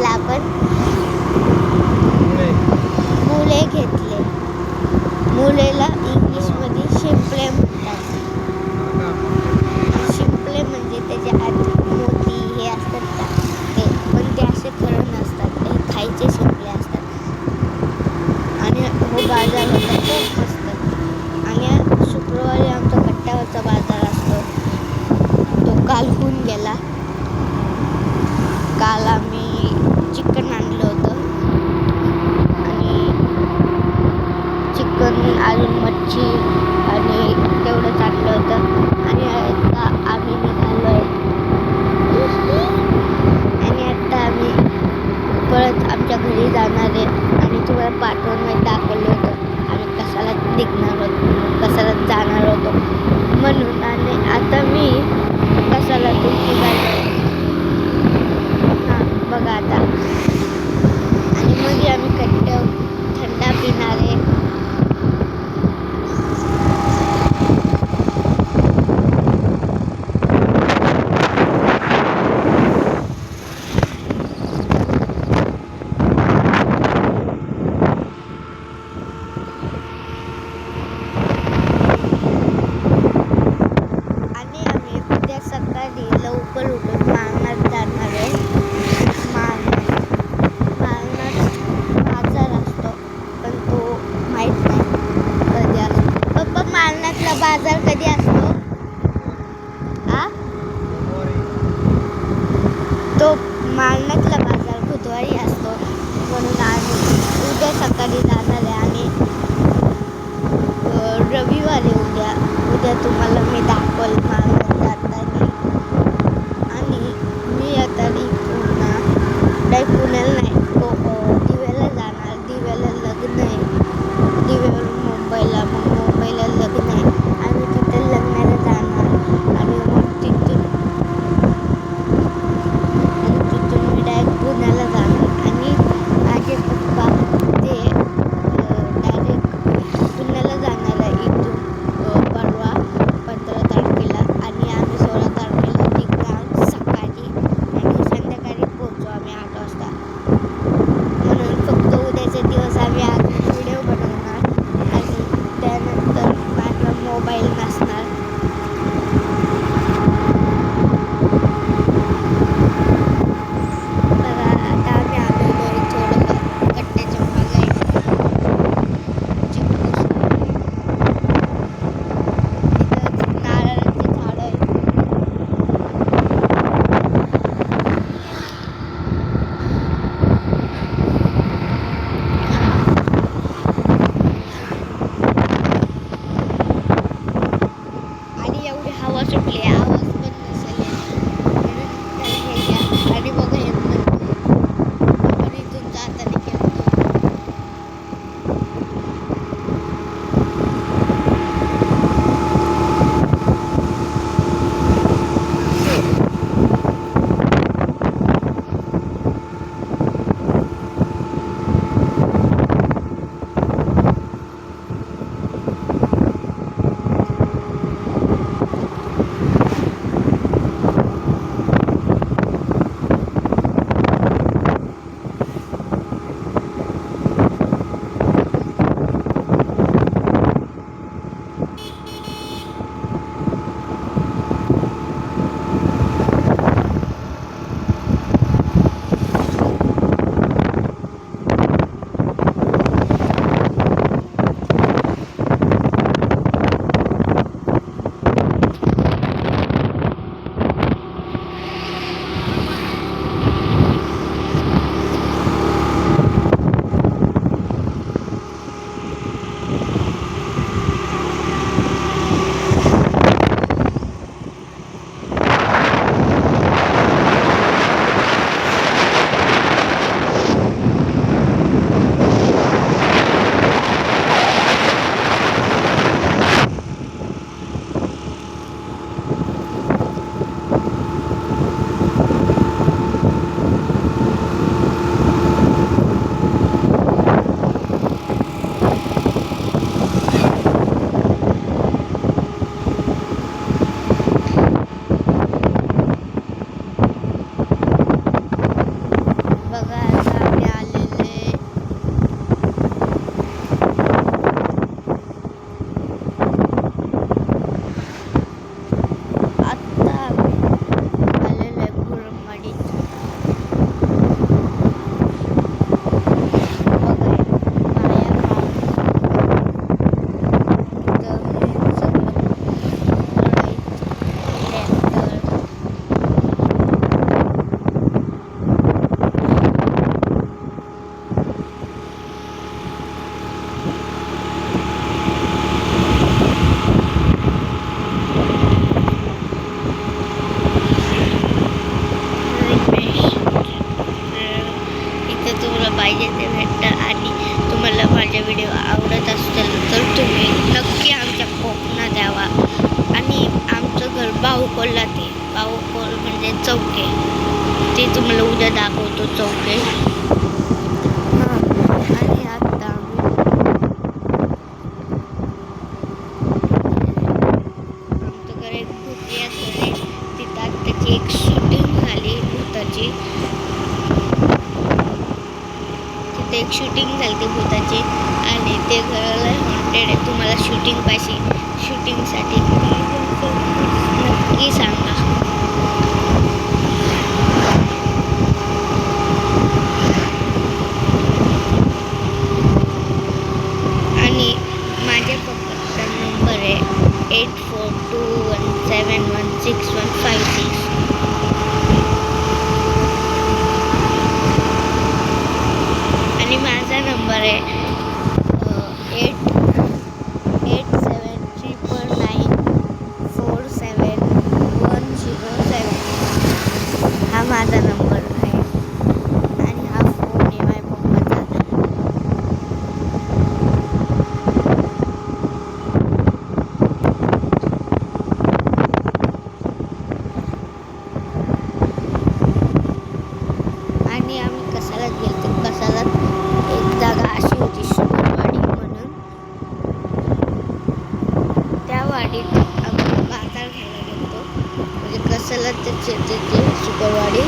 घेतला आपण? मुले घेतले. मुलेला इंग्लिशमध्ये शिंपले म्हणतात. शिंपले म्हणजे त्याच्या आत मोती हे असतात का ते, पण ते असे करड नसतात, ते खायचे शिंपले असतात. आणि हो बाजार होता खूप मस्त. आणि शुक्रवारी आमचा कट्ट्यावरचा बाजार असतो. तो काल होऊन गेला. काल आम्ही चिकन आणलं होतं आणि चिकन अजून मच्छी आणि तेवढंच आणलं होतं. आणि आता आम्ही निघालो आहे आणि आता आम्ही परत आमच्या घरी जाणार आहे. आणि तुम्हाला पाठवून दाखवलं होतं आम्ही कशाला निघणार होतो, कशाला जाणार होतो म्हणून. आणि आता मी कशाला निघालो बघा आता. आणि मग आम्ही कट्ट्यावर थंडा पिणार आहे. आणि आम्ही उद्या सकाळी लवकर उठून माळनात जाणार आहे. माळनात बाजार असतो, पण तो माहीत नाही कधी असतो. पप्पा, माळनातला बाजार कधी असतो? तो माळनातला बाजार बुधवारी असतो. म्हणून आम्ही उद्या सकाळी जाणार आहे. आणि रविवारी उद्या तुम्हाला मी दाखवल माळनात जाताना. आणि मी आता पुण्याला नाही, दिव्याला जाणार. दिव्याला लग्न आहे. दिव्यावरून मुंबईला, मग मुंबईला लग्न आहे. आम्ही तिथे लग्नाला जाणार. आणि मग तिथून मी डायरेक्ट पुण्याला जाणार. आणि माझे पप्पा ते डायरेक्ट पुण्याला जाणार आहे इथून परवा 15 तारखेला. आणि आम्ही 16 तारखेला निघणार सकाळी आणि संध्याकाळी पोहोचू आम्ही 8 वाजता. म्हणून फक्त उद्याचे दिवस आम्ही आज व्हिडिओ बनवणार. आणि त्यानंतर माझा मोबाईल नसणार. आता आम्ही आलेलो आहे थोडं कट्ट्याच्या मागे. तिथं नारळाची झाडं आहेत. आणि एवढी हवा सुटली, आवाज पण नसेल येत. म्हणून त्याला हे घ्या. आणि बघा हे आपण इथून जाताना गेलो. तुम्हाला उद्या दाखवतो चौके. हां, आणि आता आमच्याकडे एक भुतिया आहे, तिथं त्याची एक शूटिंग झाली भूताची. तिथे एक शूटिंग झाली भूताची आणि ते घर हॉन्टेड आहे. तुम्हाला शूटिंगसाठी नक्की सांगा. आणि माझ्या पप्पाचा नंबर आहे 8421716156. आणि माझा नंबर आहे 8879947107. हा माझा नंबर आहे आणि हा फोन आहे माझ्या पप्पाचा. आणि आम्ही कसालाच गेलो. कसालात एक जागा अशी होती शुगरवाडी म्हणून. त्या वाडीत आम्ही बाजार घ्यायला गेलो. म्हणजे कसालात तिथे शुगरवाडी.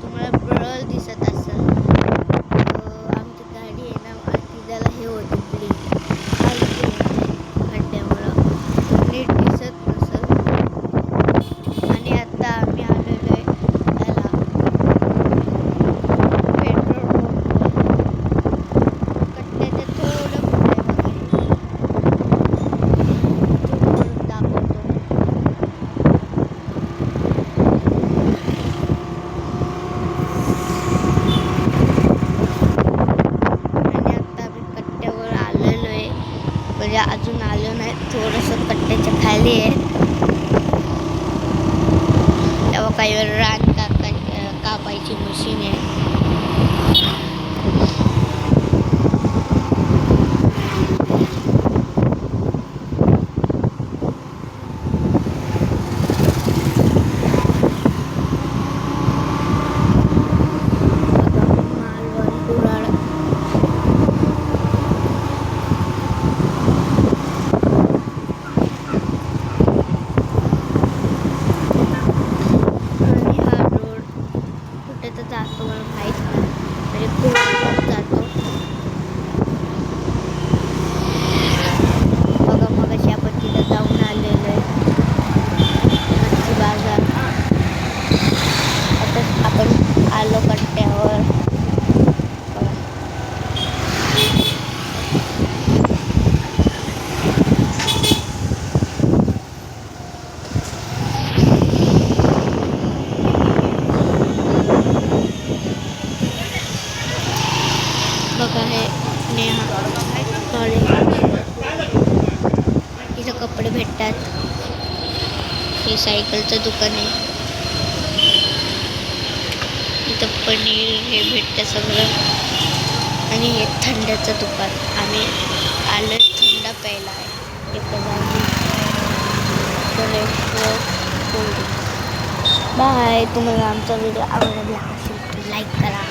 तुम्हाला ब्रळ दिसत असेल. आमची गाडी आहे ना, तिला हे होती ब्लिंक खड्ड्यामुळं नीट दिसत नसेल. आणि आता आम्ही आलेलो आहे त्याला पेट्रोल कट्ट्याच्या थोडं पुढे दाखवतो. आणि आता आम्ही कट्ट्यावर आलेलो आहे. म्हणजे अजून आलो नाही, थोडंसं कट्ट्याच्या खाली आहे. तेव्हा काही रान कापायची मशीन आहे. मालवण कुराड. आणि हा रोड कुठे तर जातो मला माहीत नाही. म्हणजे कुराडवर जातो. बघा मगाशी आपण तिथं जाऊन आलेलो आहे मच्छी बाजार. आता आपण आलो कट्ट्यावर. बघा बघा हे नेहा कॉलेज. इथं कपडे भेटतात. हे सायकलचं दुकान आहे. इथं पनीर हे भेटतं सगळं. आणि हे थंडाचं दुकान. आम्ही आलं थंड प्यायला आहे. बाय. तुम्हाला आमचा व्हिडिओ आवडला असेल तर लाईक करा.